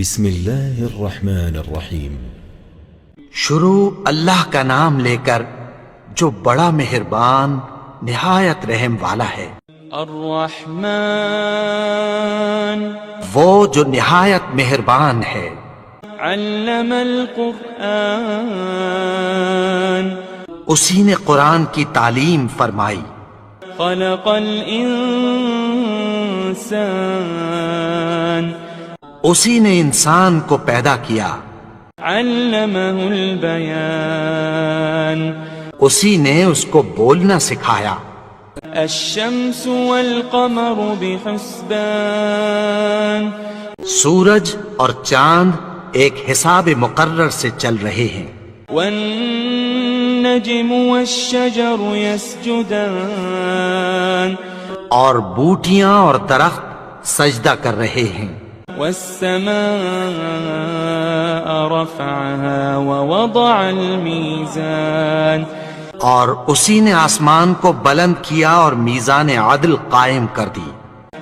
بسم اللہ الرحمن الرحیم۔ شروع اللہ کا نام لے کر جو بڑا مہربان نہایت رحم والا ہے۔ الرحمن وہ جو نہایت مہربان ہے۔ علم القرآن اسی نے قرآن کی تعلیم فرمائی۔ خلق الانسان اسی نے انسان کو پیدا کیا۔ علمہ البیان اسی نے اس کو بولنا سکھایا۔ الشمس والقمر بحسبان سورج اور چاند ایک حساب مقرر سے چل رہے ہیں۔ والنجم والشجر يسجدان اور بوٹیاں اور درخت سجدہ کر رہے ہیں۔ والسماء رفعها ووضع الميزان اور اسی نے آسمان کو بلند کیا اور میزان عدل قائم کر دی۔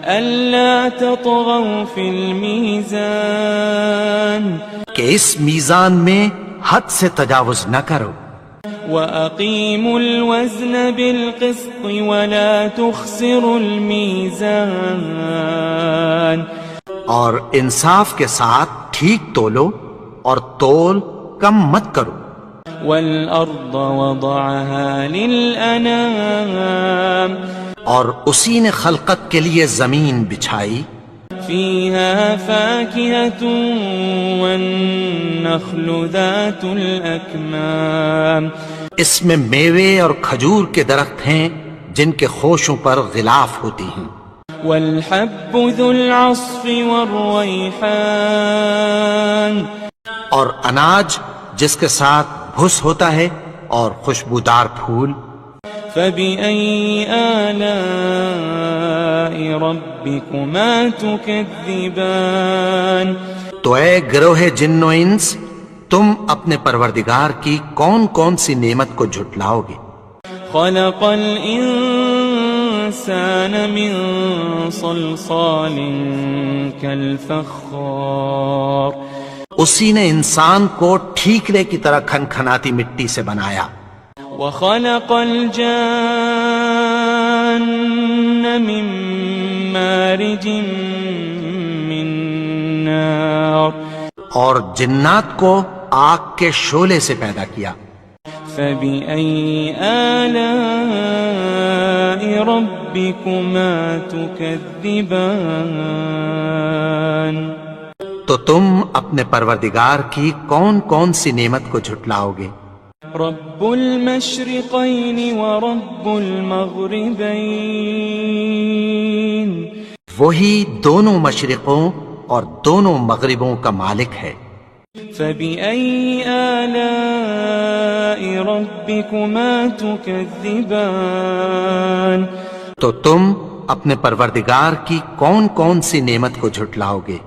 ألا تطغوا في الميزان کہ اس میزان میں حد سے تجاوز نہ کرو۔ وأقيموا الوزن بالقسط ولا تخسروا الميزان اور انصاف کے ساتھ ٹھیک تولو اور تول کم مت کرو۔ والأرض وضعها للأنام اور اسی نے خلقت کے لیے زمین بچھائی۔ فيها فاكهة والنخل ذات الأكمام اس میں میوے اور کھجور کے درخت ہیں جن کے خوشوں پر غلاف ہوتی ہیں۔ والحب ذو العصف والريحان اور اناج جس کے ساتھ بھس ہوتا ہے اور خوشبودار پھول۔ فبأي آلاء ربكما تكذبان تو اے گروہ جن و انس، تم اپنے پروردگار کی کون کون سی نعمت کو جھٹلاؤ گے؟ خلق الإنسان من صلصال كالفخار اسی نے انسان کو ٹھیکرے کی طرح کھنکھناتی مٹی سے بنایا۔ وخلق الجان من مارج من نار اور جنات کو آگ کے شعلے سے پیدا کیا۔ فبأي آلاء ربكما تكذبان تو تم اپنے پروردگار کی کون کون سی نعمت کو جھٹلاؤ گے؟ رب المشرقين ورب المغربين وہی دونوں مشرقوں اور دونوں مغربوں کا مالک ہے۔ فبأي آلاء ربكما تكذبان تو تم اپنے پروردگار کی کون کون سی نعمت کو جھٹلاؤ گے؟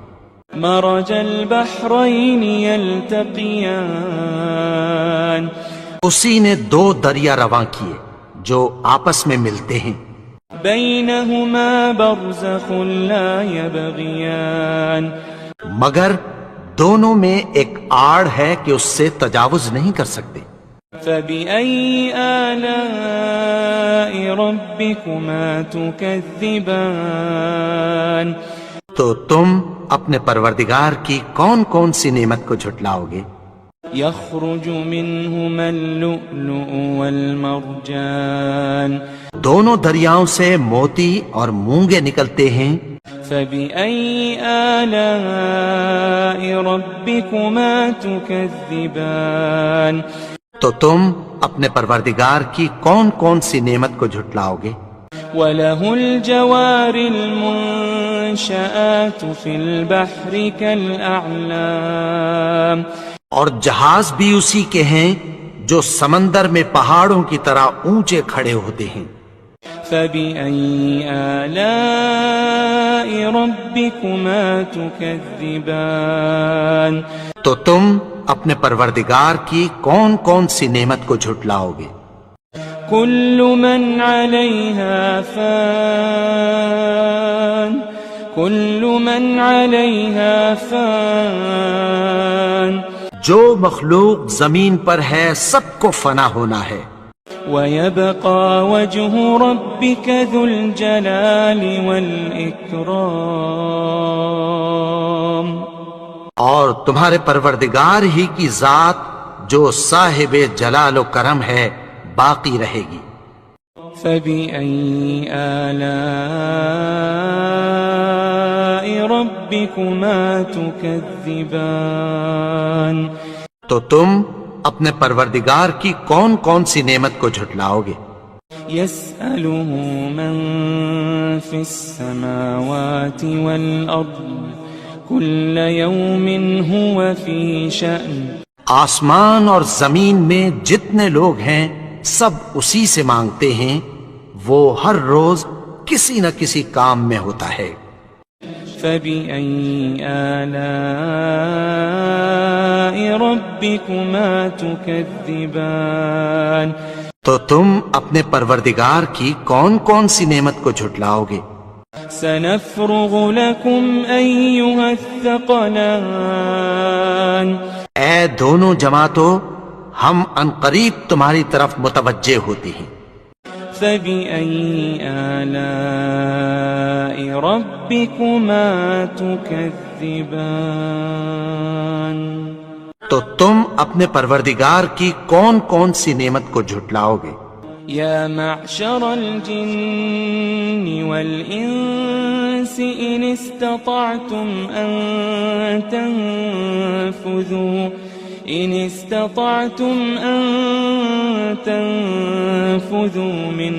مرج البحرين يلتقيان اسی نے دو دریا رواں کیے جو آپس میں ملتے ہیں۔ بينهما برزخ لا يبغيان مگر دونوں میں ایک آڑ ہے کہ اس سے تجاوز نہیں کر سکتے۔ فبأي آلاء ربكما تكذبان تو تم اپنے پروردگار کی کون کون سی نعمت کو جھٹلاؤ گے؟ يخرج منهما اللؤلؤ والمرجان دونوں دریاؤں سے موتی اور مونگے نکلتے ہیں۔ فبأي آلاء ربكما تكذبان تو تم اپنے پروردگار کی کون کون سی نعمت کو جھٹلاؤ گے؟ وله الجوار المنشآت في البحر كالأعلام اور جہاز بھی اسی کے ہیں جو سمندر میں پہاڑوں کی طرح اونچے کھڑے ہوتے ہیں۔ فبأي آلاء ربكما تكذبان تو تم اپنے پروردگار کی کون کون سی نعمت کو جھٹلاؤ گے؟ كل من عليها فان كل من عليها فان جو مخلوق زمین پر ہے سب کو فنا ہونا ہے، ويبقى وجه ربك ذو الجلال والإكرام اور تمہارے پروردگار ہی کی ذات جو صاحب جلال و کرم ہے باقی رہے گی۔ فبأي آلاء ربكما تكذبان تو تم اپنے پروردگار کی کون کون سی نعمت کو جھٹلاؤ گے؟ يسأله من في السماوات والأرض كل يوم هو في شأن آسمان اور زمین میں جتنے لوگ ہیں سب اسی سے مانگتے ہیں، وہ ہر روز کسی نہ کسی کام میں ہوتا ہے۔ فبأي آلاء ربكما تكذبان تو تم اپنے پروردگار کی کون کون سی نعمت کو جھٹلاؤ گے؟ سنفرغ لكم أيها الثقلان اے دونوں جماعتوں، ہم عنقریب تمہاری طرف متوجہ ہوتے ہیں۔ فبأي آلاء ربكما تكذبان تو تم اپنے پروردگار کی کون کون سی نعمت کو جھٹلاؤ گے؟ يا معشر الجن والإنس إن استطعتم أن تنفذوا من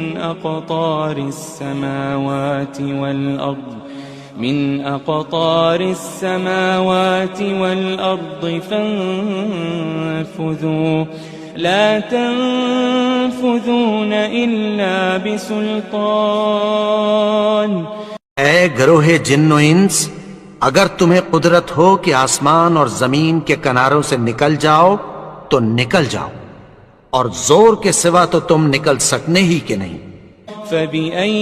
أقطار السماوات والأرض فانفذوا لا تنفذون إلا بسلطان اے گروہ جن و انس، اگر تمہیں قدرت ہو کہ آسمان اور زمین کے کناروں سے نکل جاؤ تو نکل جاؤ، اور زور کے سوا تو تم نکل سکنے ہی کہ نہیں۔ فبأي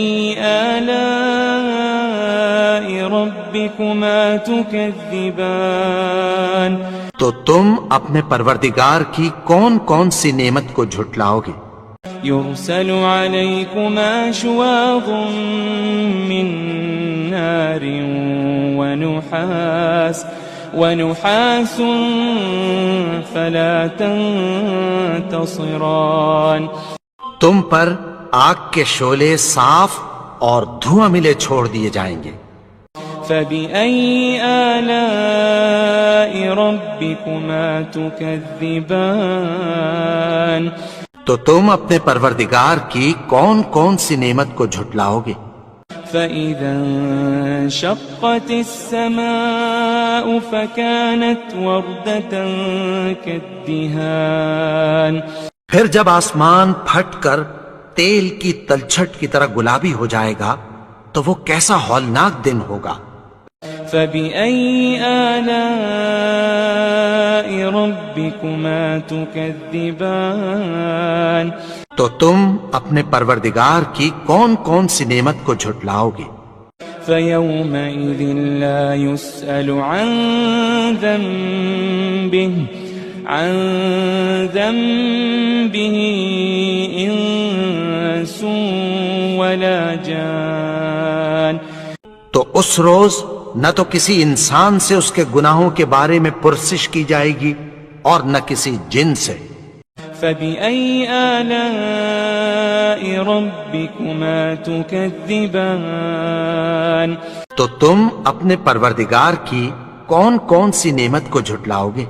آلاء ربكما تكذبان تو تم اپنے پروردگار کی کون کون سی نعمت کو جھٹلاؤ گے؟ يرسل عليكما شواظ من نار ونحاس فلا تنتصران تم پر آگ کے شعلے صاف اور دھواں ملے چھوڑ دیے جائیں گے۔ فبأي آلاء ربكما تكذبان تو تم اپنے پروردگار کی کون کون سی نعمت کو جھٹلاؤ گے؟ فإذا انشقت السماء فكانت وردة كالدهان پھر جب آسمان پھٹ کر تیل کی تلچھٹ کی طرح گلابی ہو جائے گا تو وہ کیسا ہولناک دن ہوگا۔ فبأي آلاء ربكما تكذبان تو تم اپنے پروردگار کی کون کون سی نعمت کو جھٹلاؤ گے؟ فيومئذ لا يسأل عن ذنبه إنس ولا جان تو اس روز نہ تو کسی انسان سے اس کے گناہوں کے بارے میں پرسش کی جائے گی اور نہ کسی جن سے۔ فبأي آلاء ربكما تكذبان تو تم اپنے پروردگار کی کون کون سی نعمت کو جھٹلاؤ گے؟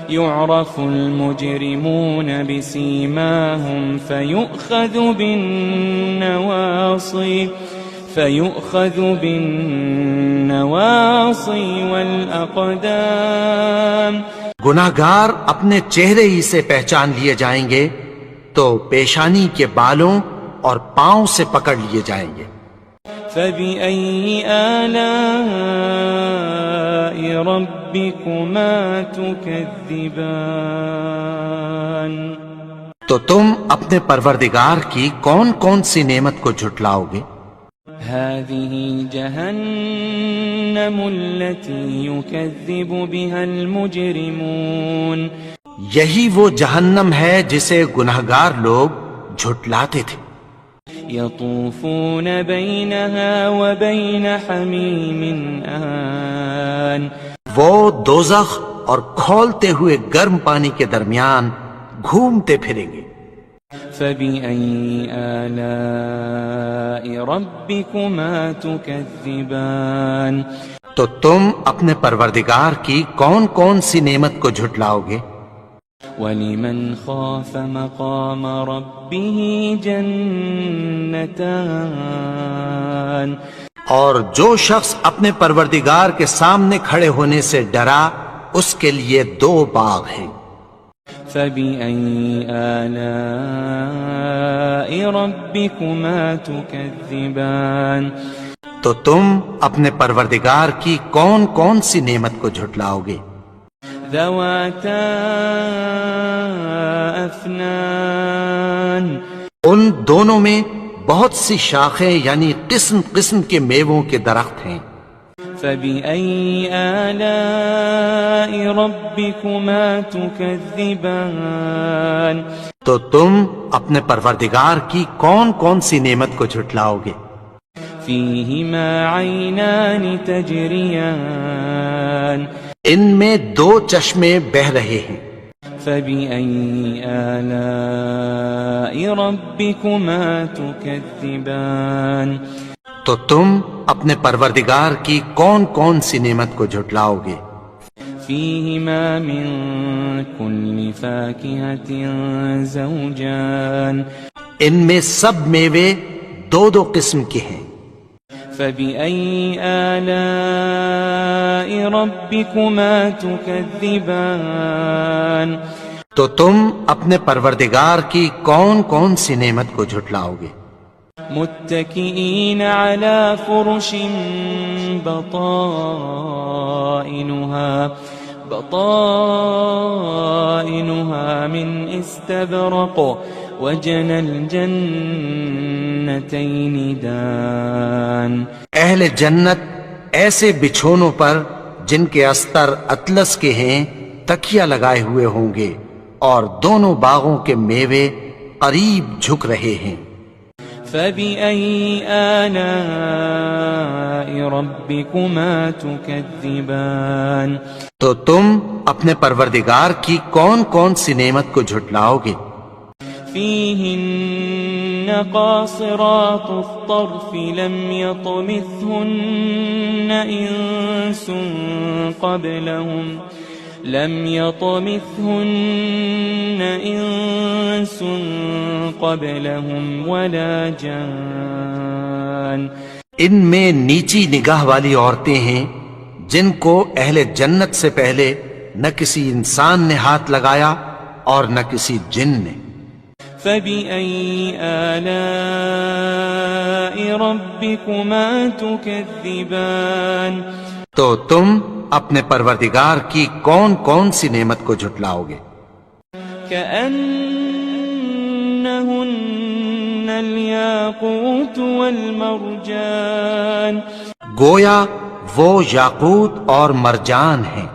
يعرف المجرمون بسيماهم فيؤخذ بالنواصي والأقدام گناہگار اپنے چہرے ہی سے پہچان لیے جائیں گے تو پیشانی کے بالوں اور پاؤں سے پکڑ لیے جائیں گے۔ فبأي آلاء ربكما تكذبان تو تم اپنے پروردگار کی کون کون سی نعمت کو جھٹلاؤ گے؟ هذه جهنم التي يكذب بها المجرمون یہی وہ جہنم ہے جسے گنہگار لوگ جھٹلاتے تھے. يطوفون بينها وبين حميم آن وہ دوزخ اور کھولتے ہوئے گرم پانی کے درمیان گھومتے پھریں گے. فبأي آلاء ربكما تكذبان تو تم اپنے پروردگار کی کون کون سی نعمت کو جھٹلاؤ گے؟ ولمن خاف مقام ربه جنتان اور جو شخص اپنے پروردگار کے سامنے کھڑے ہونے سے ڈرا اس کے لیے 2 باغ ہیں. فبأي آلاء ربكما تكذبان تو تم اپنے پروردگار کی کون کون سی نعمت کو جھٹلاؤ گے؟ ذواتا افنان ان دونوں میں بہت سی شاخیں یعنی قسم قسم کے میووں کے درخت ہیں. فبأي آلاء ربكما تكذبان تو تم اپنے پروردگار کی کون کون سی نعمت کو جھٹلاؤ گے؟ فيهما عينان تجريان ان میں 2 چشمے بہہ رہے ہیں. فبأي آلاء ربكما تكذبان تو تم اپنے پروردگار کی کون کون سی نعمت کو جھٹلاؤ گے؟ فيهما من كل فاكهة زوجان ان میں سب میوے 2 قسم کے ہیں. فبأي آلاء ربكما تكذبان تو تم اپنے پروردگار کی کون کون سی نعمت کو جھٹلاؤ گے؟ متكئين على فرش بطائنها من استبرق وجنى الجنتين دان اہل جنت ایسے بچھونوں پر جن کے استر اطلس کے ہیں تکیہ لگائے ہوئے ہوں گے اور دونوں باغوں کے میوے قریب جھک رہے ہیں. فبأي آلاء ربكما تكذبان تو تم اپنے پروردگار کی کون کون سی نعمت کو جھٹلاؤ گے؟ فيهن قاصرات الطرف لم يطمثهن إنس قبلهم ولا جان ان میں نیچی نگاہ والی عورتیں ہیں جن کو اہل جنت سے پہلے نہ کسی انسان نے ہاتھ لگایا اور نہ کسی جن نے. فبأي آلاء ربكما تكذبان تو تم اپنے پروردگار کی کون کون سی نعمت کو جھٹلاؤ گے؟ كأنهن الياقوت والمرجان گویا وہ یاقوت اور مرجان ہیں.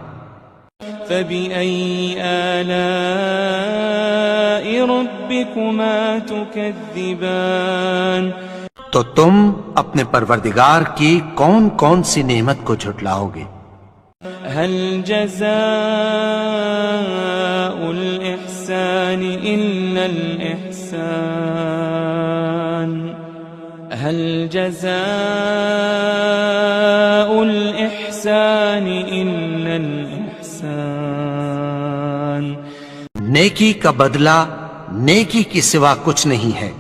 فبأي آلاء ربكما تكذبان تو تم اپنے پروردگار کی کون کون سی نعمت کو جھٹلاؤ گے؟ هل جزاء الإحسان إلا الإحسان هل جزاء الإحسان إلا الإحسان نیکی کا بدلہ نیکی کی سوا کچھ نہیں ہے.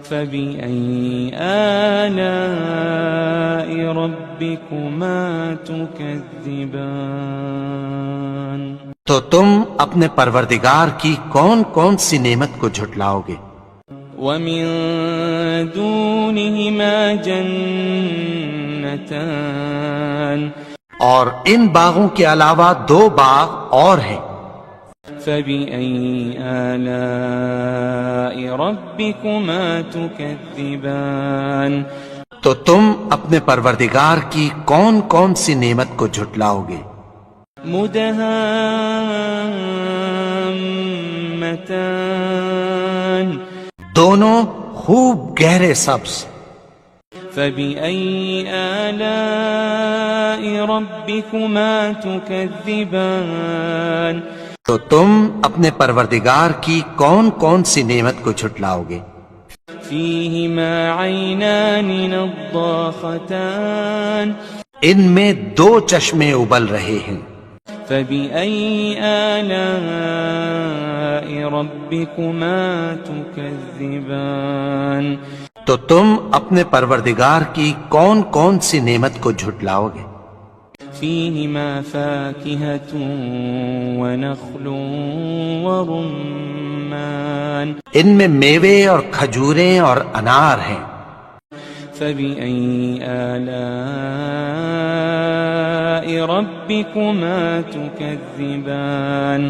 فبأي آلاء ربكما تكذبان تو تم اپنے پروردگار کی کون کون سی نعمت کو جھٹلاؤ گے؟ ومن دونهما جنتان اور ان باغوں کے علاوہ 2 باغ اور ہیں. فبأي آلاء ربكما تكذبان تو تم اپنے پروردگار کی کون کون سی نعمت کو جھٹلاؤ گے؟ مدهامتان دونوں خوب گہرے سبز. فبأي آلاء ربكما تكذبان تو تم اپنے پروردگار کی کون کون سی نعمت کو جھٹلاؤ گے؟ فيهما عينان نضاختان ان میں دو چشمے ابل رہے ہیں. فبأي آلاء ربكما تكذبان تو تم اپنے پروردگار کی کون کون سی نعمت کو جھٹلاؤ گے؟ فيهما فاكهة ونخل ورمان ان میں میوے اور کھجوریں اور انار ہیں. فبأي آلاء ربكما تكذبان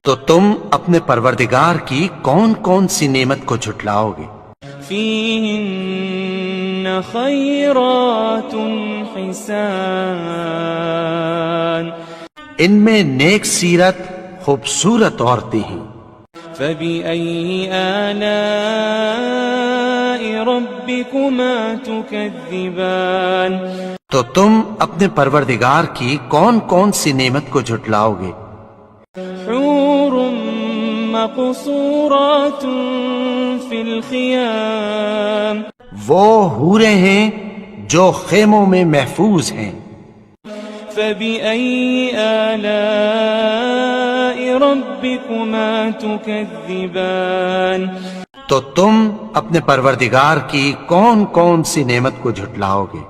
تو تم اپنے پروردگار کی کون کون سی نعمت کو جھٹلاؤ گے؟ فيهن خيرات حسان ان میں نیک سیرت خوبصورت عورتیں ہیں. فبأي آلاء ربكما تكذبان تو تم اپنے پروردگار کی کون کون سی نعمت کو جھٹلاؤ گے؟ حور مقصورات في الخيام وہ حوریں ہیں جو خیموں میں محفوظ ہیں. فبأي آلاء ربكما تكذبان تو تم اپنے پروردگار کی کون کون سی نعمت کو جھٹلاؤ گے؟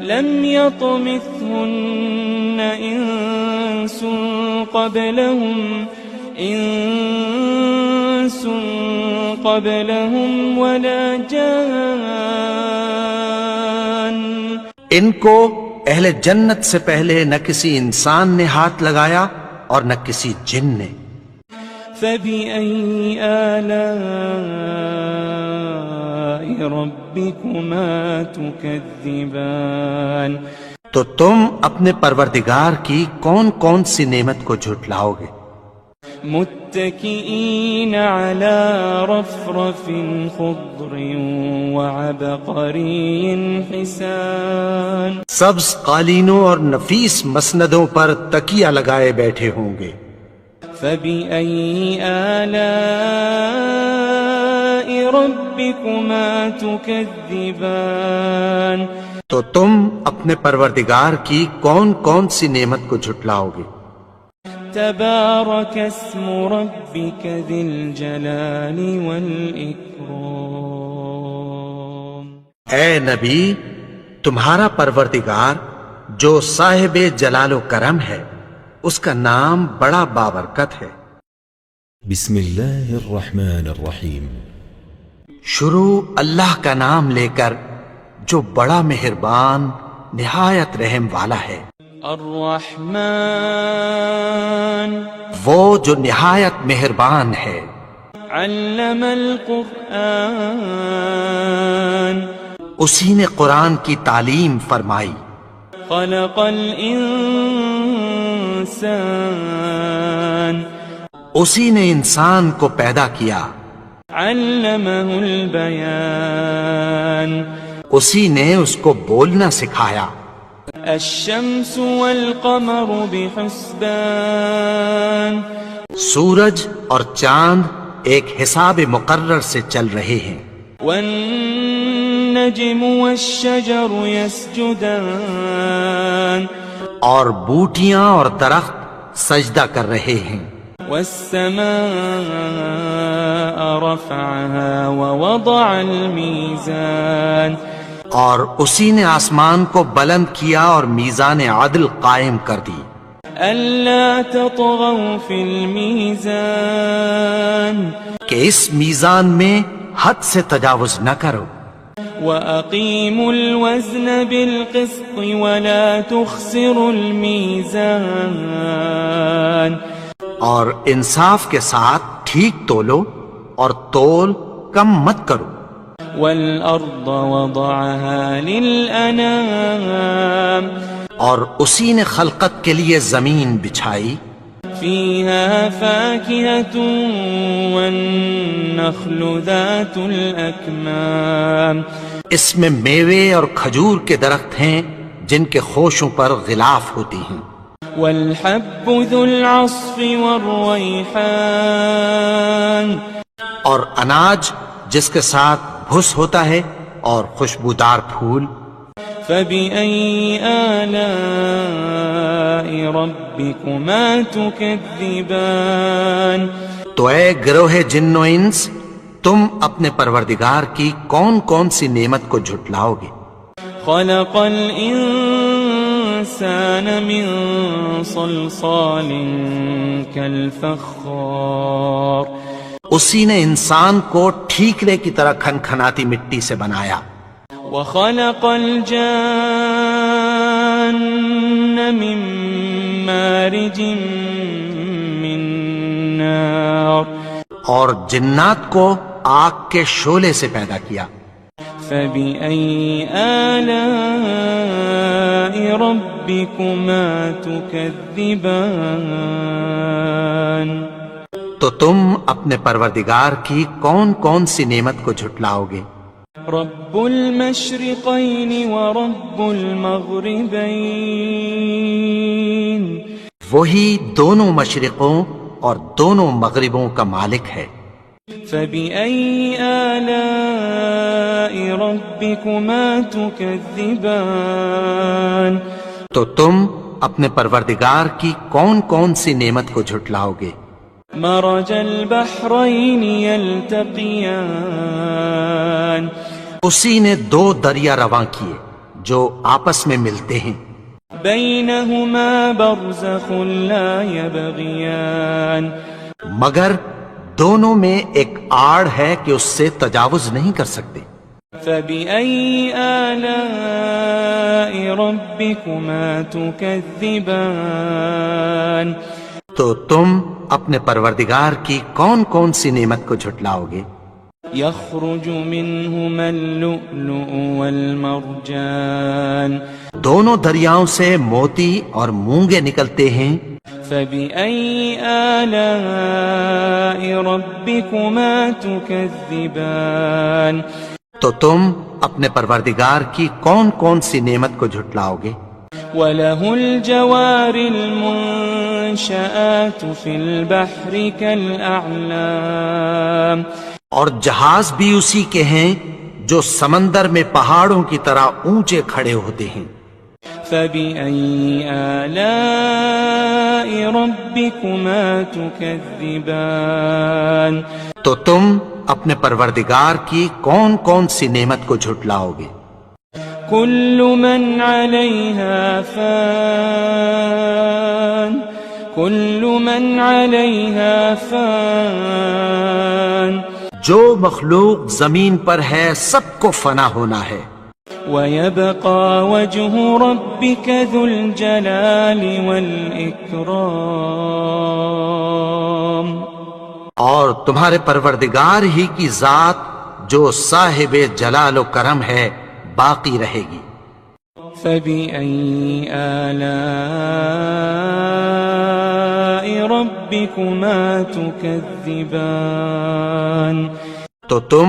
لم يطمثهن إنس قبلهم ولا جان ان کو اہل جنت سے پہلے نہ کسی انسان نے ہاتھ لگایا اور نہ کسی جن نے. فبأي آلاء ربكما تكذبان تو تم اپنے پروردگار کی کون کون سی نعمت کو جھٹلاؤ گے؟ متكئين على رفرف خضر وعبقري حسان سبز قالینوں اور نفیس مسندوں پر تکیہ لگائے بیٹھے ہوں گے. فبأي آلاء ربكما تكذبان تو تم اپنے پروردگار کی کون کون سی نعمت کو جھٹلاؤ گے؟ تبارك اسم ربك ذي الجلال والإكرام اے نبی، تمہارا پروردگار جو صاحب جلال و کرم ہے اس کا نام بڑا بابرکت ہے. بسم اللہ الرحمن الرحیم. شروع اللہ کا نام لے کر جو بڑا مہربان نہایت رحم والا ہے. الرحمن وہ جو نہایت مہربان ہے. علم القرآن اسی نے قرآن کی تعلیم فرمائی. خلق الانسان اسی نے انسان کو پیدا کیا. علمہ البیان اسی نے اس کو بولنا سکھایا. الشمس والقمر بحسبان سورج اور چاند ایک حساب مقرر سے چل رہے ہیں. والنجم والشجر يسجدان اور بوٹیاں اور درخت سجدہ کر رہے ہیں. والسماء رفعها ووضع الميزان اور اسی نے آسمان کو بلند کیا اور میزان عدل قائم کر دی. ألا تطغوا في الميزان کہ اس میزان میں حد سے تجاوز نہ کرو. وأقيموا الوزن بالقسط ولا تخسروا الميزان اور انصاف کے ساتھ ٹھیک تولو اور تول کم مت کرو. والأرض وضعها للأنام اور اسی نے خلقت کے لیے زمین بچھائی، فيها فاكهة والنخل ذات الأكمام اس میں میوے اور کھجور کے درخت ہیں جن کے خوشوں پر غلاف ہوتی ہیں، والحب ذو العصف والريحان اور اناج جس کے ساتھ بھس ہوتا ہے اور خوشبودار پھول۔ فبأي آلاء ربكما تكذبان تو اے گروہ جن و انس، تم اپنے پروردگار کی کون کون سی نعمت کو جھٹلاؤ گے؟ خلق الإنسان من صلصال كالفخار اسی نے انسان کو ٹھیکرے کی طرح کھنکھناتی مٹی سے بنایا، وخلق الجان من مارج من نار اور جنات کو آگ کے شعلے سے پیدا کیا۔ فبأي آلاء ربكما تكذبان تو تم اپنے پروردگار کی کون کون سی نعمت کو جھٹلاؤ گے؟ رب المشرقين ورب المغربين وہی دونوں مشرقوں اور دونوں مغربوں کا مالک ہے۔ فبأي آلاء ربكما تكذبان تو تم اپنے پروردگار کی کون کون سی نعمت کو جھٹلاؤ گے؟ مرج البحرين يلتقيان اسی نے دو دریا رواں کیے جو آپس میں ملتے ہیں، بينهما برزخ لا يبغيان مگر دونوں میں ایک آڑ ہے کہ اس سے تجاوز نہیں کر سکتے۔ فبأي آلاء ربكما تكذبان تو تم اپنے پروردگار کی کون کون سی نعمت کو جھٹلاؤ گے؟ يخرج منهما اللؤلؤ والمرجان دونوں دریاؤں سے موتی اور مونگے نکلتے ہیں، فبأي آلاء ربكما تكذبان تو تم اپنے پروردگار کی کون کون سی نعمت کو جھٹلاؤ گے؟ وله الجوار المنشآت في البحر كالأعلام اور جہاز بھی اسی کے ہیں جو سمندر میں پہاڑوں کی طرح اونچے کھڑے ہوتے ہیں۔ فبأي آلاء ربكما تكذبان تو تم اپنے پروردگار کی کون کون سی نعمت کو جھٹلاؤ گے؟ كل من عليها فان كل من عليها فان جو مخلوق زمین پر ہے سب کو فنا ہونا ہے، ويبقى وجه ربك ذو الجلال والإكرام اور تمہارے پروردگار ہی کی ذات جو صاحب جلال و کرم ہے باقی رہے گی۔ فبأي آلاء ربكما تكذبان تو تم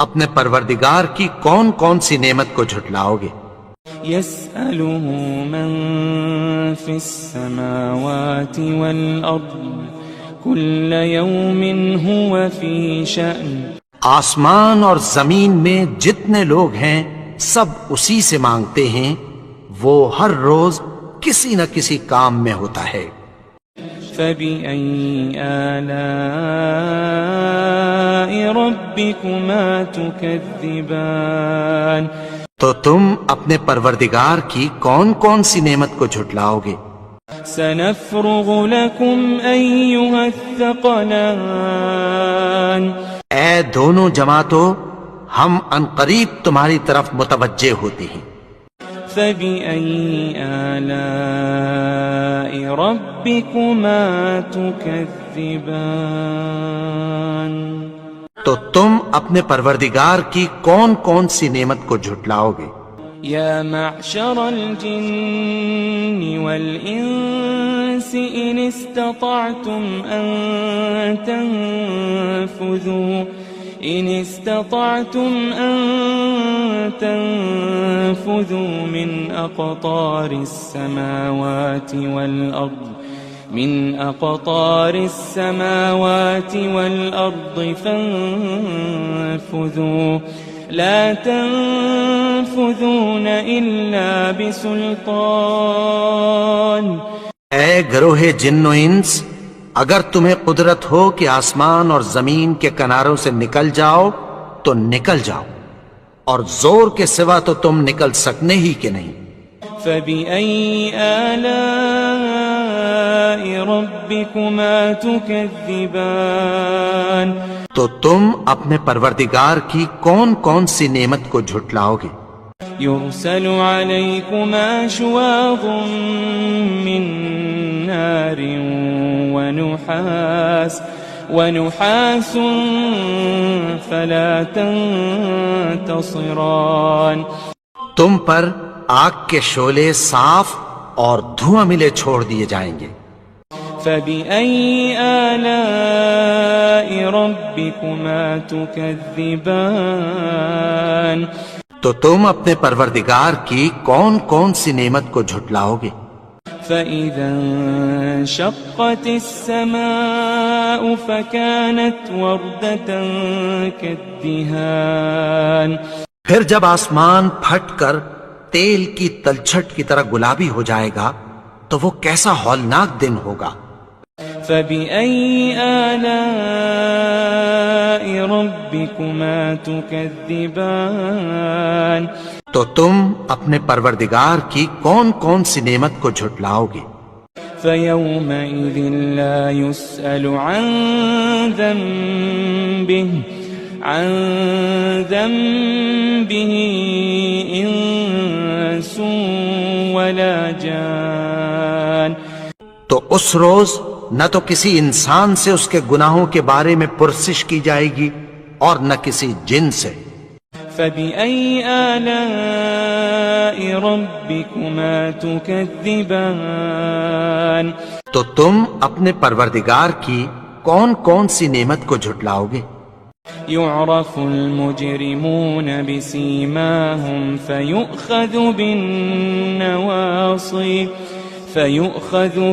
اپنے پروردگار کی کون کون سی نعمت کو جھٹلاؤ گے؟ يسأله من في السماوات والأرض كل يوم هو في شأن آسمان اور زمین میں جتنے لوگ ہیں سب اسی سے مانگتے ہیں، وہ ہر روز کسی نہ کسی کام میں ہوتا ہے۔ فبأي آلاء ربكما تكذبان تو تم اپنے پروردگار کی کون کون سی نعمت کو جھٹلاؤ گے؟ سنفرغ لكم أيها الثقلان اے دونوں جماعتوں، ہم عنقریب تمہاری طرف متوجہ ہوتے ہیں۔ فبأي آلاء ربكما تكذبان تو تم اپنے پروردگار کی کون کون سی نعمت کو جھٹلاؤ گے؟ يا معشر الجن والإنس إن استطعتم أن تنفذوا من أقطار السماوات والأرض فانفذوا لا تنفذون إلا بسلطان۔ اے گروہ جن و انس، اگر تمہیں قدرت ہو کہ آسمان اور زمین کے کناروں سے نکل جاؤ تو نکل جاؤ، اور زور کے سوا تو تم نکل سکنے ہی کہ نہیں۔ فبأي آلاء ربكما تكذبان، تو تم اپنے پروردگار کی کون کون سی نعمت کو جھٹلاؤ گے؟ يرسل عليكما شواظ من نار ونحاس فلا تنتصران، تم پر آگ کے شعلے صاف اور دھواں ملے چھوڑ دیے جائیں گے۔ فبأي آلاء ربكما تكذبان، تو تم اپنے پروردگار کی کون کون سی نعمت کو جھٹلاؤ گے؟ فإذا انشقت السماء فكانت وردة كالدهان، پھر جب آسمان پھٹ کر تیل کی تلچھٹ کی طرح گلابی ہو جائے گا تو وہ کیسا ہولناک دن ہوگا۔ فبأي آلاء ربكما تكذبان، تو تم اپنے پروردگار کی کون کون سی نعمت کو جھٹلاؤ گے؟ فيومئذ لا يسأل عن ذنبه إنس ولا جان، تو اس روز نہ تو کسی انسان سے اس کے گناہوں کے بارے میں پرسش کی جائے گی اور نہ کسی جن سے۔ فبأي آلاء ربكما تكذبان، تو تم اپنے پروردگار کی کون کون سی نعمت کو جھٹلاؤ گے؟ يعرف المجرمون بسيماهم فيؤخذ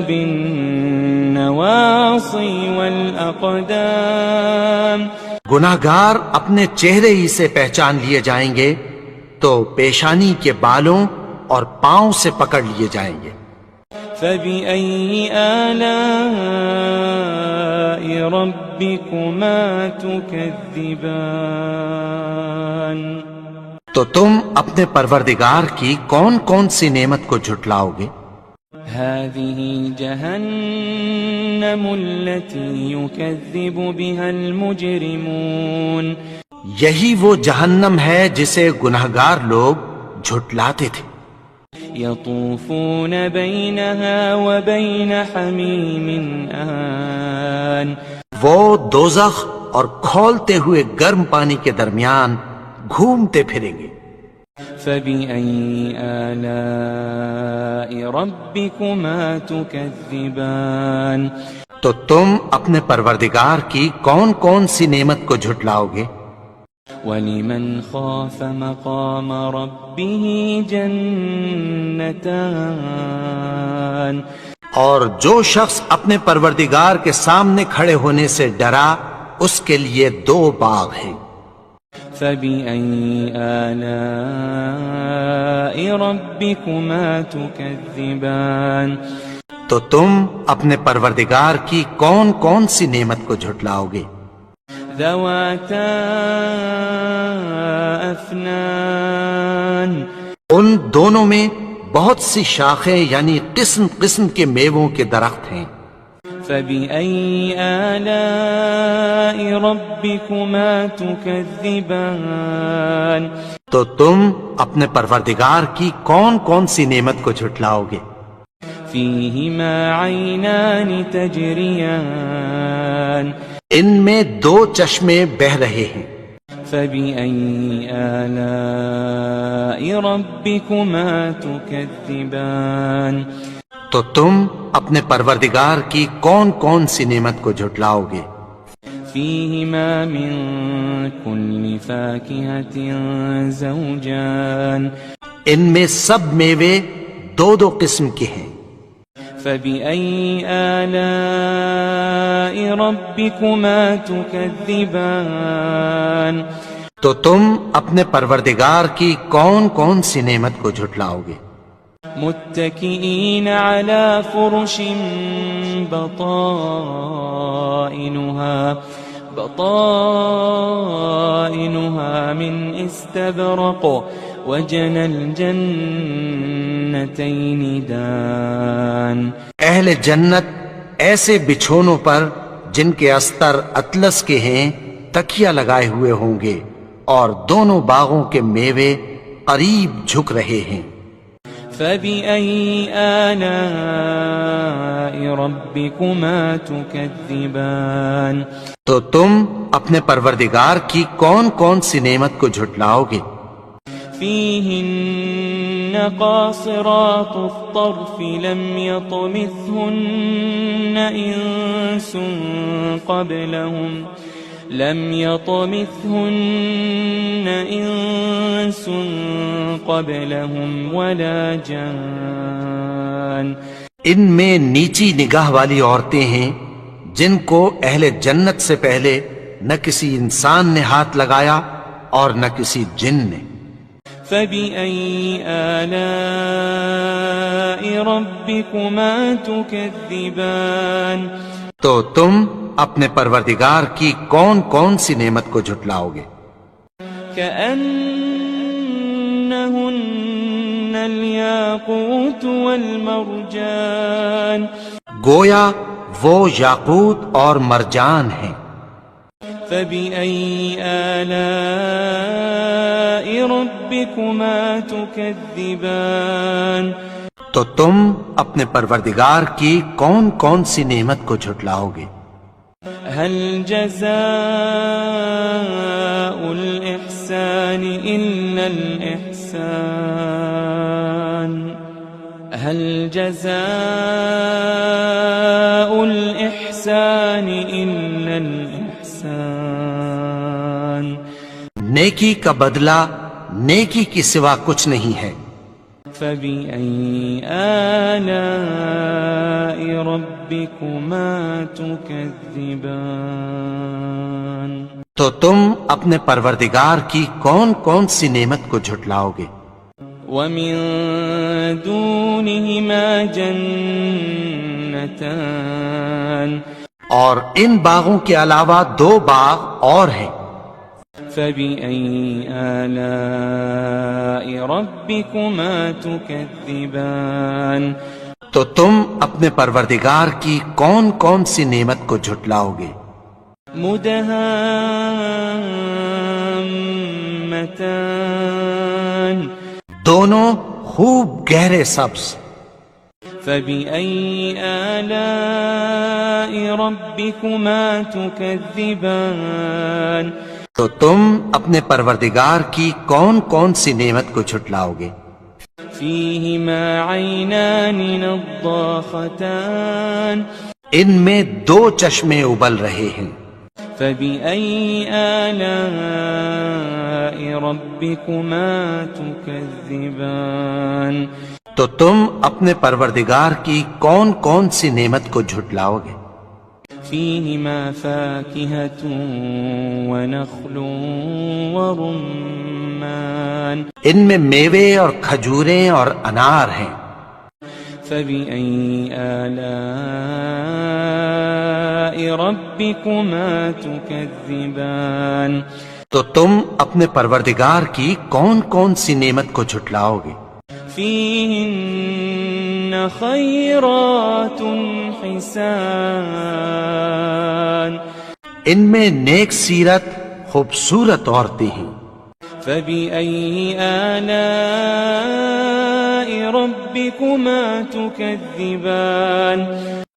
بالنواصي والأقدام، گناہگار اپنے چہرے ہی سے پہچان لیے جائیں گے تو پیشانی کے بالوں اور پاؤں سے پکڑ لیے جائیں گے۔ فبأي آلاء ربكما تكذبان، تو تم اپنے پروردگار کی کون کون سی نعمت کو جھٹلاؤ گے؟ هذه جهنم التي يكذب بها المجرمون، یہی وہ جہنم ہے جسے گناہگار لوگ جھٹلاتے تھے۔ يطوفون بينها وبين حميم آن، وہ دوزخ اور کھولتے ہوئے گرم پانی کے درمیان گھومتے پھریں گے۔ فبأي آلاء ربكما تكذبان، تو تم اپنے پروردگار کی کون کون سی نعمت کو جھٹلاؤ گے؟ ولمن خاف مقام ربه جنتان، اور جو شخص اپنے پروردگار کے سامنے کھڑے ہونے سے ڈرا اس کے لیے 2 باغ ہیں۔ فبأي آلاء ربكما تكذبان، تو تم اپنے پروردگار کی کون کون سی نعمت کو جھٹلاؤ گے؟ ذواتا افنان، ان دونوں میں بہت سی شاخیں یعنی قسم قسم کے میووں کے درخت ہیں۔ فبأي آلاء ربكما تكذبان، تو تم اپنے پروردگار کی کون کون سی نعمت کو جھٹلاؤ گے؟ فيهما عينان تجريان، ان میں 2 چشمے بہ رہے ہیں، فبأي آلاء ربكما تكذبان تو تم اپنے پروردگار کی کون کون سی نعمت کو جھٹلاؤ گے؟ فيهما من كل فاكهة زوجان ان میں سب میوے 2 قسم کے ہیں، فبأي آلاء ربكما تكذبان تو تم اپنے پروردگار کی کون کون سی نعمت کو جھٹلاؤ گے؟ متكئين على فرش بطائنها من استبرق وجنى الجنتين دان اہل جنت ایسے بچھونوں پر جن کے استر اطلس کے ہیں تکیہ لگائے ہوئے ہوں گے، اور دونوں باغوں کے میوے قریب جھک رہے ہیں۔ فبأي آلاء ربكما تكذبان تو تم اپنے پروردگار کی کون کون سی نعمت کو جھٹلاؤ گے؟ فيهن قاصرات الطرف لم يطمثهن إنس قبلهم ولا جان ان میں نیچی نگاہ والی عورتیں ہیں جن کو اہل جنت سے پہلے نہ کسی انسان نے ہاتھ لگایا اور نہ کسی جن نے۔ فبأي آلاء ربكما تكذبان تو تم اپنے پروردگار کی کون کون سی نعمت کو جھٹلاؤ گے؟ كأنهن الياقوت والمرجان گویا وہ یاقوت اور مرجان ہیں۔ فبأي آلاء ربكما تكذبان تو تم اپنے پروردگار کی کون کون سی نعمت کو جھٹلاؤ گے؟ هل جزاء الإحسان إلا الإحسان هل جزاء الإحسان إلا الإحسان نیکی کا بدلہ نیکی کی سوا کچھ نہیں ہے۔ فبأي آلاء ربكما تكذبان تو تم اپنے پروردگار کی کون کون سی نعمت کو جھٹلاؤ گے؟ ومن دونهما جنتان اور ان باغوں کے علاوہ 2 باغ اور ہیں۔ فبأي آلاء ربكما تكذبان تو تم اپنے پروردگار کی کون کون سی نعمت کو جھٹلاؤ گے؟ مدهامتان دونوں خوب گہرے سبز۔ فبأي آلاء ربكما تكذبان تو تم اپنے پروردگار کی کون کون سی نعمت کو جھٹلاؤ گے؟ فيهما عينان نضاختان ان میں 2 چشمے ابل رہے ہیں۔ فبأي آلاء ربكما تكذبان تو تم اپنے پروردگار کی کون کون سی نعمت کو جھٹلاؤ گے؟ فيهما فاكهة ونخل ورمان ان میں میوے اور کھجوریں اور انار ہیں۔ فبأي آلاء ربكما تكذبان تو تم اپنے پروردگار کی کون کون سی نعمت کو جھٹلاؤ گے؟ فيهن خيرات حسان ان میں نیک سیرت خوبصورت عورتیں ہیں۔ فبأي آلاء ربكما تكذبان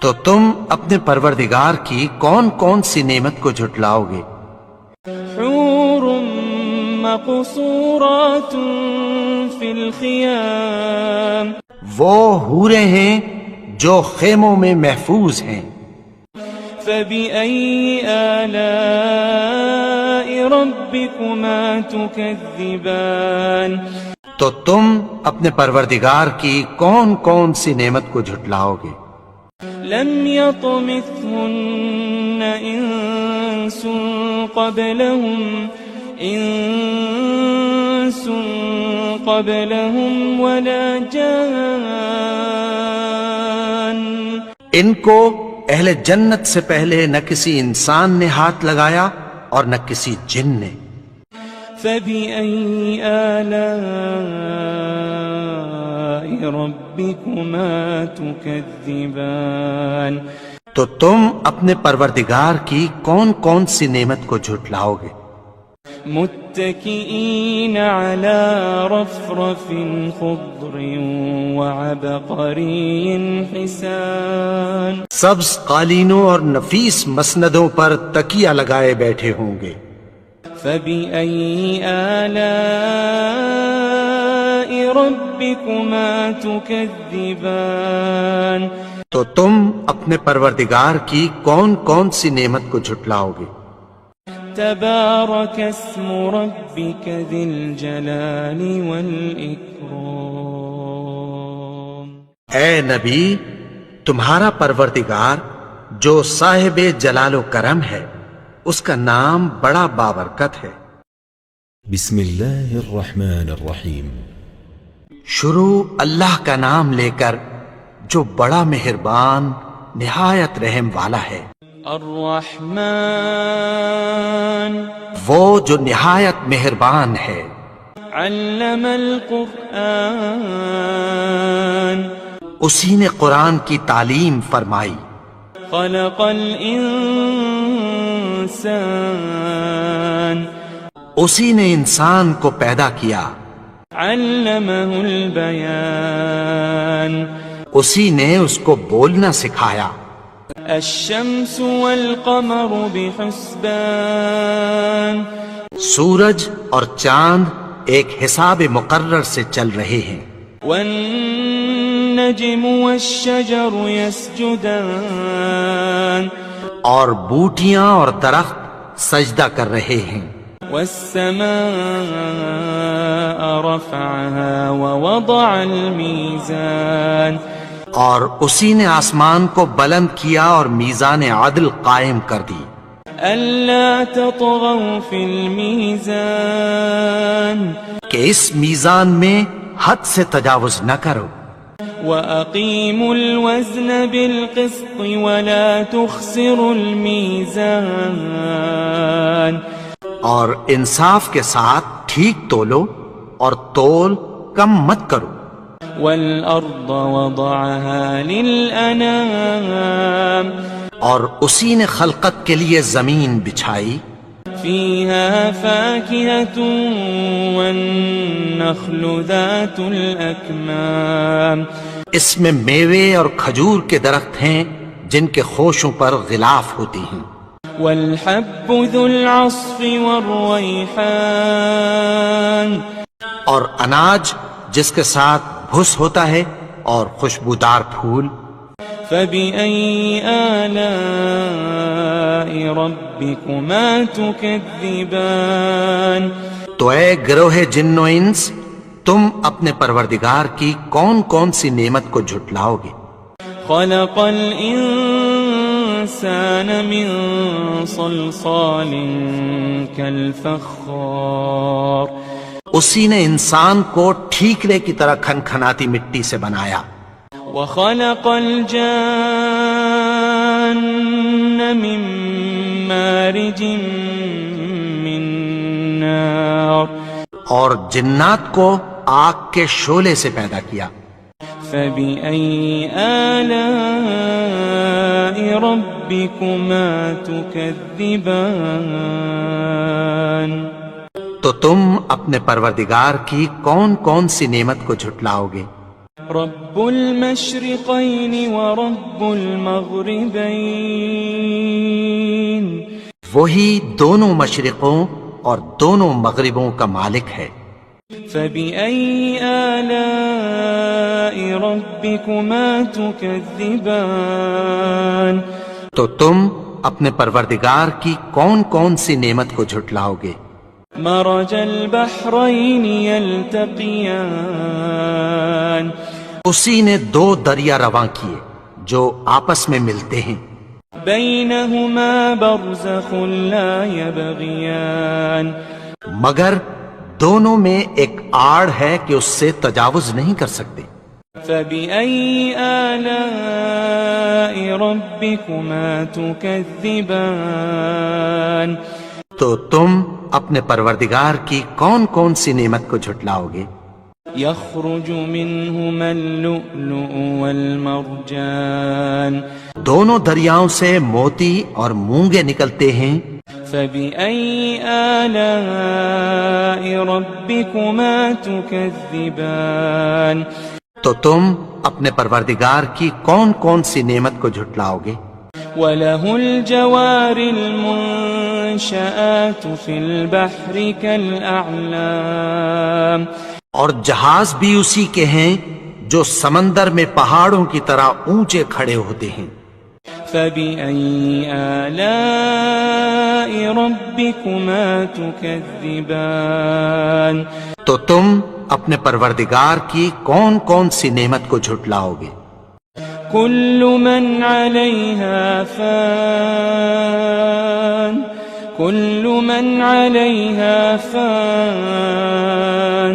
تو تم اپنے پروردگار کی کون کون سی نعمت کو جھٹلاؤ گے؟ حور مقصورات في الخيام وہ حوریں ہیں جو خیموں میں محفوظ ہیں۔ فبأي آلاء ربكما تكذبان تو تم اپنے پروردگار کی کون کون سی نعمت کو جھٹلاؤ گے؟ لم يطمثهن إنس قبلهم ولا جان ان کو اہل جنت سے پہلے نہ کسی انسان نے ہاتھ لگایا اور نہ کسی جن نے۔ فبأي آلاء ربكما تكذبان تو تم اپنے پروردگار کی کون کون سی نعمت کو جھٹلاؤ گے؟ متكئين على رفرف خضر وعبقري حسان سبز قالینوں اور نفیس مسندوں پر تکیہ لگائے بیٹھے ہوں گے۔ فبأي آلاء ربكما تكذبان تو تم اپنے پروردگار کی کون کون سی نعمت کو جھٹلاؤ گے؟ تبارك اسم ربك ذي الجلال والإكرام اے نبی، تمہارا پروردگار جو صاحب جلال و کرم ہے اس کا نام بڑا بابرکت ہے۔ بسم اللہ الرحمن الرحیم۔ شروع اللہ کا نام لے کر جو بڑا مہربان نہایت رحم والا ہے۔ الرحمن وہ جو نہایت مہربان ہے۔ علم القرآن اسی نے قرآن کی تعلیم فرمائی۔ خلق الانسان اسی نے انسان کو پیدا کیا۔ علمہ البیان اسی نے اس کو بولنا سکھایا۔ الشمس والقمر بحسبان سورج اور چاند ایک حساب مقرر سے چل رہے ہیں۔ والنجم والشجر يسجدان اور بوٹیاں اور درخت سجدہ کر رہے ہیں۔ والسماء رفعها ووضع الميزان اور اسی نے آسمان کو بلند کیا اور میزان عدل قائم کر دی۔ ألا تطغوا في الميزان کہ اس میزان میں حد سے تجاوز نہ کرو۔ وأقيموا الوزن بالقسط ولا تخسروا الميزان اور انصاف کے ساتھ ٹھیک تولو اور تول کم مت کرو۔ والأرض وضعها للأنام اور اسی نے خلقت کے لیے زمین بچھائی۔ فيها فاكهة والنخل ذات الأكمام اس میں میوے اور کھجور کے درخت ہیں جن کے خوشوں پر غلاف ہوتی ہیں۔ والحب ذو العصف والريحان اور اناج جس کے ساتھ بھس ہوتا ہے اور خوشبودار پھول۔ فبأي آلاء ربكما تكذبان تو اے گروہ جن و انس، تم اپنے پروردگار کی کون کون سی نعمت کو جھٹلاؤ گے؟ خلق الإنسان من صلصال كالفخار اسی نے انسان کو ٹھیکرے کی طرح کھنکھناتی مٹی سے بنایا۔ وخلق الجان من مارج من نار اور جنات کو آگ کے شعلے سے پیدا کیا۔ فبأي آلاء ربكما تكذبان تو تم اپنے پروردگار کی کون کون سی نعمت کو جھٹلاؤ گے؟ رب المشرقين ورب المغربين وہی دونوں مشرقوں اور دونوں مغربوں کا مالک ہے۔ فبأي آلاء ربكما تكذبان تو تم اپنے پروردگار کی کون کون سی نعمت کو جھٹلاؤ گے؟ مرج البحرين يلتقيان اسی نے دو دریا رواں کیے جو آپس میں ملتے ہیں، بينهما برزخ لا يبغيان مگر دونوں میں ایک آڑ ہے کہ اس سے تجاوز نہیں کر سکتے۔ فبأي آلاء ربكما تكذبان تو تم اپنے پروردگار کی کون کون سی نعمت کو جھٹلاؤ گے؟ يخرج منهما اللؤلؤ والمرجان دونوں دریاؤں سے موتی اور مونگے نکلتے ہیں۔ فبأي آلاء ربكما تكذبان تو تم اپنے پروردگار کی کون کون سی نعمت کو جھٹلاؤ گے؟ وله الجوار المنشآت في البحر كالأعلام اور جہاز بھی اسی کے ہیں جو سمندر میں پہاڑوں کی طرح اونچے کھڑے ہوتے ہیں۔ فبأي آلاء ربكما تكذبان تو تم اپنے پروردگار کی کون کون سی نعمت کو جھٹلاؤ گے؟ كل من عليها فان كل من عليها فان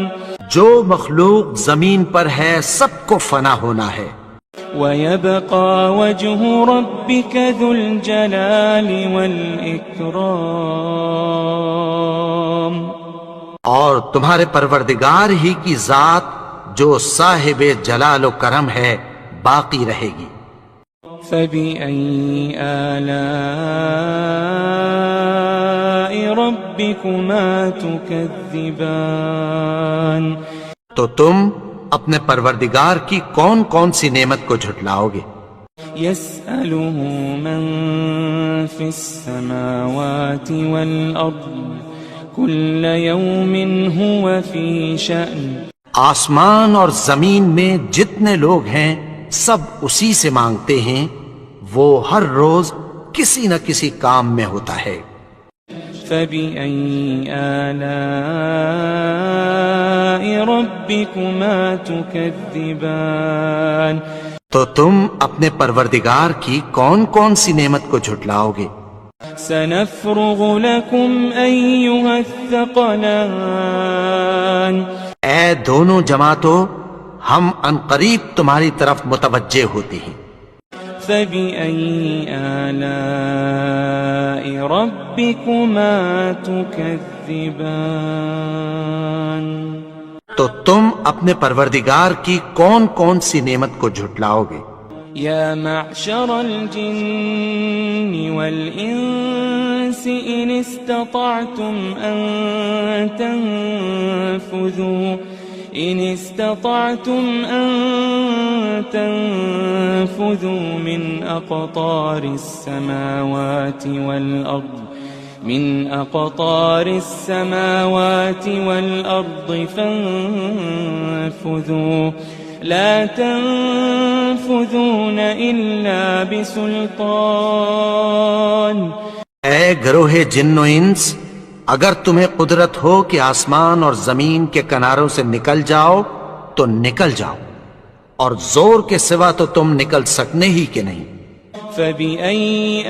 جو مخلوق زمین پر ہے سب کو فنا ہونا ہے، ويبقى وجه ربك ذو الجلال والإكرام اور تمہارے پروردگار ہی کی ذات جو صاحب جلال و کرم ہے باقی رہے گی۔ فبأي آلاء ربكما تكذبان تو تم اپنے پروردگار کی کون کون سی نعمت کو جھٹلاؤ گے؟ يسأله من في السماوات والأرض كل يوم هو في شأن آسمان اور زمین میں جتنے لوگ ہیں سب اسی سے مانگتے ہیں، وہ ہر روز کسی نہ کسی کام میں ہوتا ہے۔ فبأي آلاء ربكما تكذبان تو تم اپنے پروردگار کی کون کون سی نعمت کو جھٹلاؤ گے؟ سنفرغ لكم أيها الثقلان اے دونوں جماعتوں، ہم عنقریب تمہاری طرف متوجہ ہوتے ہیں۔ فبأي آلاء ربكما تكذبان تو تم اپنے پروردگار کی کون کون سی نعمت کو جھٹلاؤ گے؟ يا معشر الجن والإنس إن استطعتم أن تنفذوا من أقطار السماوات والأرض فانفذوا لا تنفذون إلا بسلطان اے گروہ جن و انس، اگر تمہیں قدرت ہو کہ آسمان اور زمین کے کناروں سے نکل جاؤ تو نکل جاؤ، اور زور کے سوا تو تم نکل سکنے ہی کہ نہیں۔ فبأي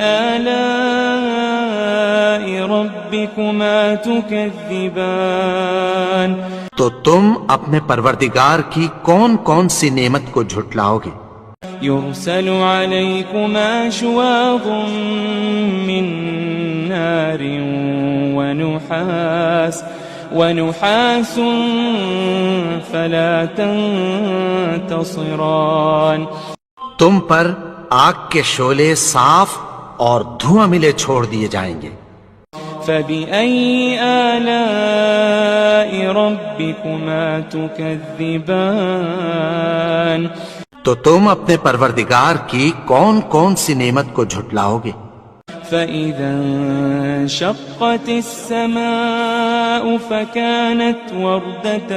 آلاء ربكما تكذبان تو تم اپنے پروردگار کی کون کون سی نعمت کو جھٹلاؤ گے؟ يرسل عليكما شواظ من نار ونحاس فلا تنتصران تم پر آگ کے شعلے صاف اور دھواں ملے چھوڑ دیے جائیں گے۔ فبأي آلاء ربكما تكذبان تو تم اپنے پروردگار کی کون کون سی نعمت کو جھٹلاؤ گے؟ فإذا انشقت السماء فكانت وردة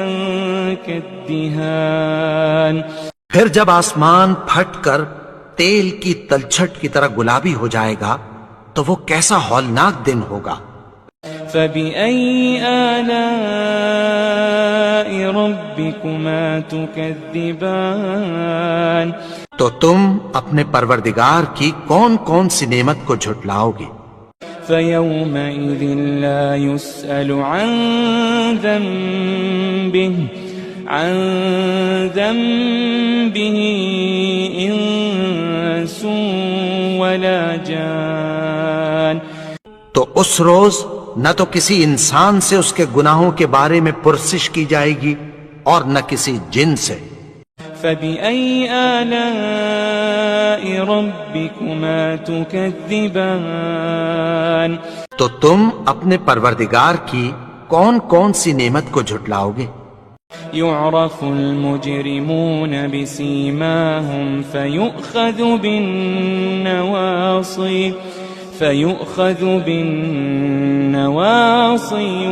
كالدهان پھر جب آسمان پھٹ کر تیل کی تلچھٹ کی طرح گلابی ہو جائے گا تو وہ کیسا ہولناک دن ہوگا۔ فبأي آلاء ربكما تكذبان تو تم اپنے پروردگار کی کون کون سی نعمت کو جھٹلاؤ گے؟ فيومئذ لا يسأل عن ذنبه إنس ولا جان تو اس روز نہ تو کسی انسان سے اس کے گناہوں کے بارے میں پرسش کی جائے گی اور نہ کسی جن سے۔ فبأي آلاء ربكما تكذبان تو تم اپنے پروردگار کی کون کون سی نعمت کو جھٹلاؤ گے؟ يعرف المجرمون بسيماهم فيؤخذ بالنواصي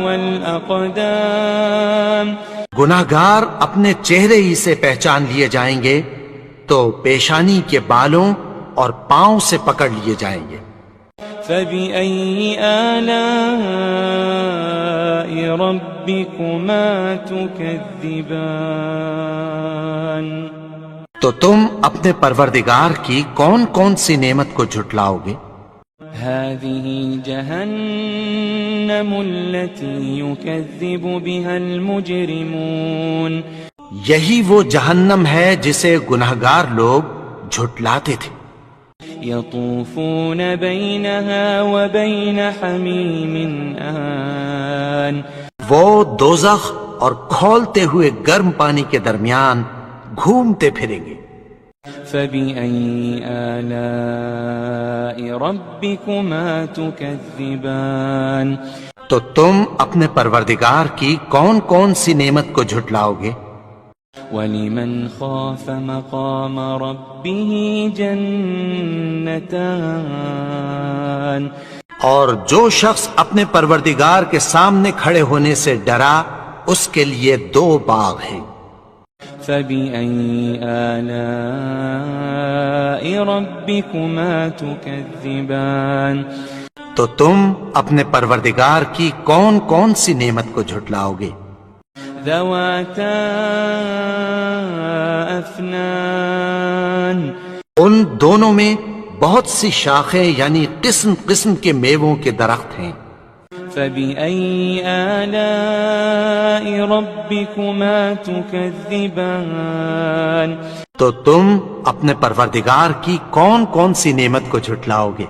والأقدام گناہگار اپنے چہرے ہی سے پہچان لیے جائیں گے تو پیشانی کے بالوں اور پاؤں سے پکڑ لیے جائیں گے۔ فبأي آلاء ربكما تكذبان تو تم اپنے پروردگار کی کون کون سی نعمت کو جھٹلاؤ گے؟ هذه جهنم التي يكذب بها المجرمون یہی وہ جہنم ہے جسے گناہگار لوگ جھٹلاتے تھے۔ يطوفون بينها وبين حميم آن وہ دوزخ اور کھولتے ہوئے گرم پانی کے درمیان گھومتے پھریں گے۔ فبأي آلاء ربكما تكذبان تو تم اپنے پروردگار کی کون کون سی نعمت کو جھٹلاؤ گے؟ ولمن خاف مقام ربه جنتان اور جو شخص اپنے پروردگار کے سامنے کھڑے ہونے سے ڈرا اس کے لیے دو باغ ہیں۔ فبأي آلاء ربكما تكذبان تو تم اپنے پروردگار کی کون کون سی نعمت کو جھٹلاؤ گے؟ ذواتا افنان ان دونوں میں بہت سی شاخیں یعنی قسم قسم کے میووں کے درخت ہیں۔ فبأي آلاء ربكما تكذبان تو تم اپنے پروردگار کی کون کون سی نعمت کو جھٹلاؤ گے؟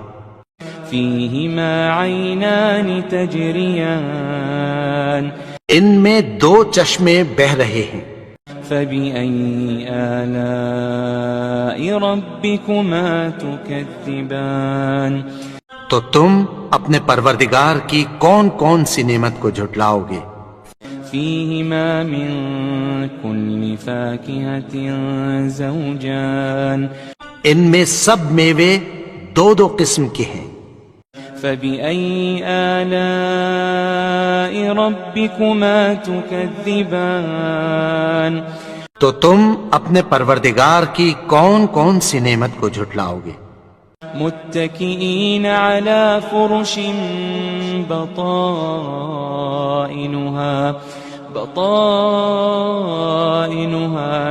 فيهما عينان تجريان ان میں دو چشمے بہہ رہے ہیں۔ فبأي آلاء ربكما تكذبان تو تم اپنے پروردگار کی کون کون سی نعمت کو جھٹلاؤ گے؟ فيهما من كل فاكهة زوجان ان میں سب میوے دو دو قسم کے ہیں۔ فبأي آلاء ربكما تكذبان تو تم اپنے پروردگار کی کون کون سی نعمت کو جھٹلاؤ گے؟ متكئين على فرش بطائنها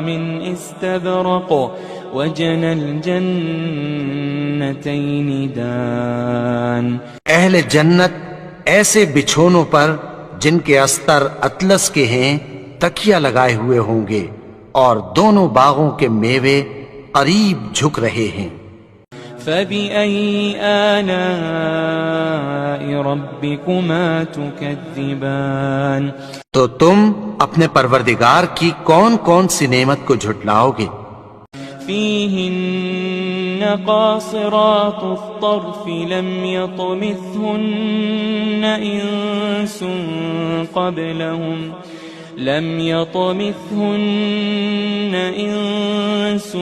من استبرق وجنى الجنتين دان اہل جنت ایسے بچھونوں پر جن کے استر اطلس کے ہیں تکیہ لگائے ہوئے ہوں گے اور دونوں باغوں کے میوے قریب جھک رہے ہیں۔ فبأي آلاء ربكما تكذبان تو تم اپنے پروردگار کی کون کون سی نعمت کو جھٹلاؤ گے؟ فيهن قاصرات الطرف لم يطمثهن إنس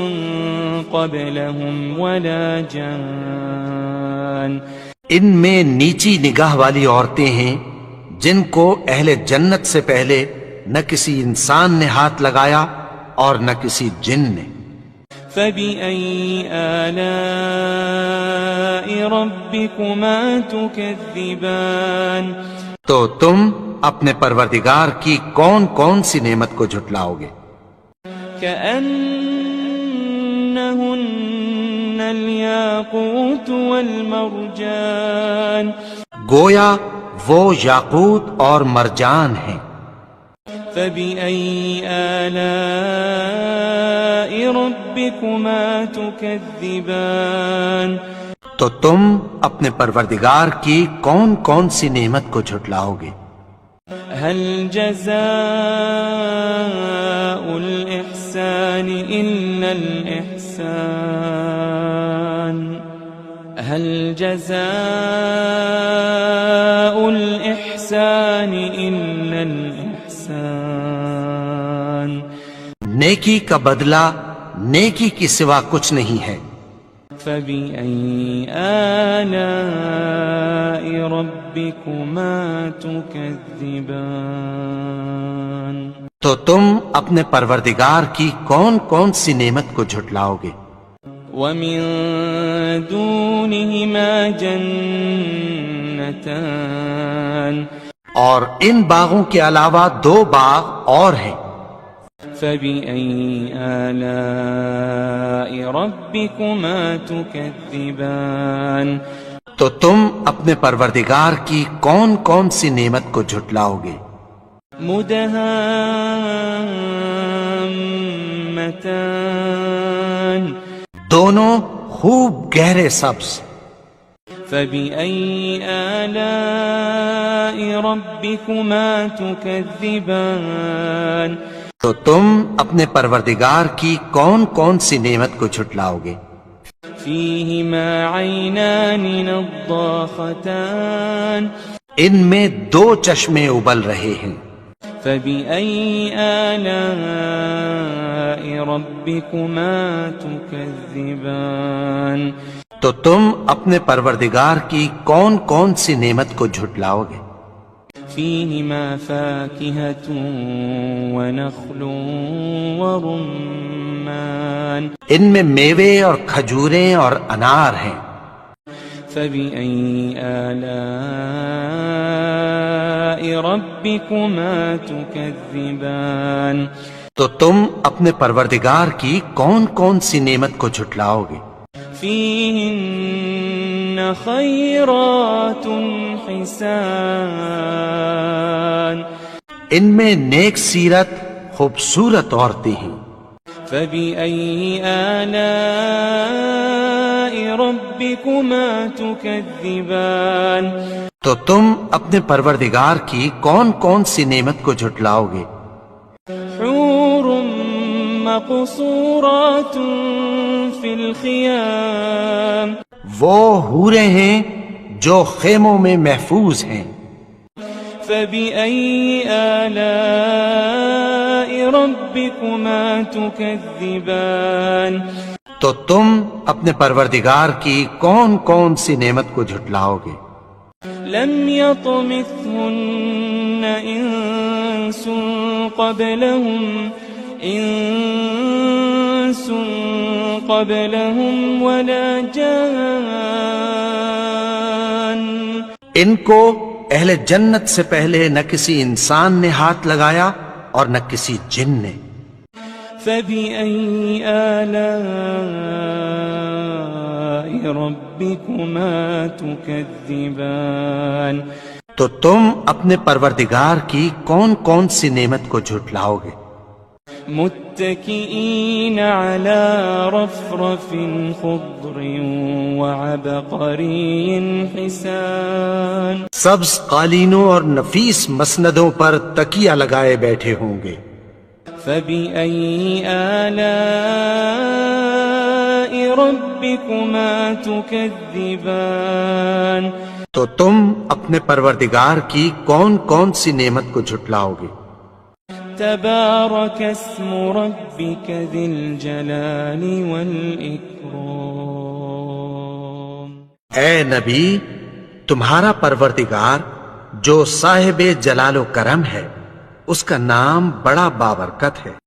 قبلهم ولا جان. ان میں نیچی نگاہ والی عورتیں ہیں جن کو اہل جنت سے پہلے نہ کسی انسان نے ہاتھ لگایا اور نہ کسی جن نے. فبأي آلاء ربكما تكذبان. تو تم اپنے پروردگار کی کون کون سی نعمت کو جھٹلاؤ گے؟ كأنهن الياقوت والمرجان. گویا وہ یاقوت اور مرجان ہیں. فبأي آلاء ربكما تكذبان. تو تم اپنے پروردگار کی کون کون سی نعمت کو جھٹلاؤ گے؟ هل جزاء الإحسان إلا الإحسان. هل جزاء الإحسان إلا الإحسان. نیکی کا بدلہ نیکی کی سوا کچھ نہیں ہے. فبأي آلاء ربكما تكذبان. تو تم اپنے پروردگار کی کون کون سی نعمت کو جھٹلاؤ گے؟ ومن دونهما جنتان. اور ان باغوں کے علاوہ دو باغ اور ہیں. فبأي آلاء ربكما تكذبان. تو تم اپنے پروردگار کی کون کون سی نعمت کو جھٹلاؤ گے؟ مدہامتان. دونوں خوب گہرے سبز. فبأي آلاء ربكما تكذبان. تو تم اپنے پروردگار کی کون کون سی نعمت کو جھٹلاؤ گے؟ فيهما عينان نضاختان. ان میں دو چشمے ابل رہے ہیں. فبأي آلاء ربكما تكذبان. تو تم اپنے پروردگار کی کون کون سی نعمت کو جھٹلاؤ گے؟ فيهما فاكهة ونخل ورمان. ان میں میوے اور کھجوریں اور انار ہیں. فبأي آلاء ربكما تكذبان. تو تم اپنے پروردگار کی کون کون سی نعمت کو جھٹلاؤ گے؟ فيهن خيرات حسان. ان میں نیک سیرت خوبصورت عورتیں ہیں. فبأي آلاء ربكما تكذبان. تو تم اپنے پروردگار کی کون کون سی نعمت کو جھٹلاؤ گے؟ حور مقصورات في الخيام. وہ حوریں ہیں جو خیموں میں محفوظ ہیں. فبأي آلاء ربكما تكذبان. تو تم اپنے پروردگار کی کون کون سی نعمت کو جھٹلاؤ گے؟ لم يطمثهن إنس قبلهم ولا جان. ان کو اہل جنت سے پہلے نہ کسی انسان نے ہاتھ لگایا اور نہ کسی جن نے. فبأي آلاء ربكما تكذبان. تو تم اپنے پروردگار کی کون کون سی نعمت کو جھٹلاؤ گے؟ متكئين على رفرف خضر وعبقري حسان. سبز قالینوں اور نفیس مسندوں پر تکیہ لگائے بیٹھے ہوں گے. فبأي آلاء ربكما تكذبان تو تم اپنے پروردگار کی کون کون سی نعمت کو جھٹلاؤ گے؟ تبارك اسم ربك ذي الجلال والإكرام اے نبی، تمہارا پروردگار جو صاحب جلال و کرم ہے، اس کا نام بڑا بابرکت ہے۔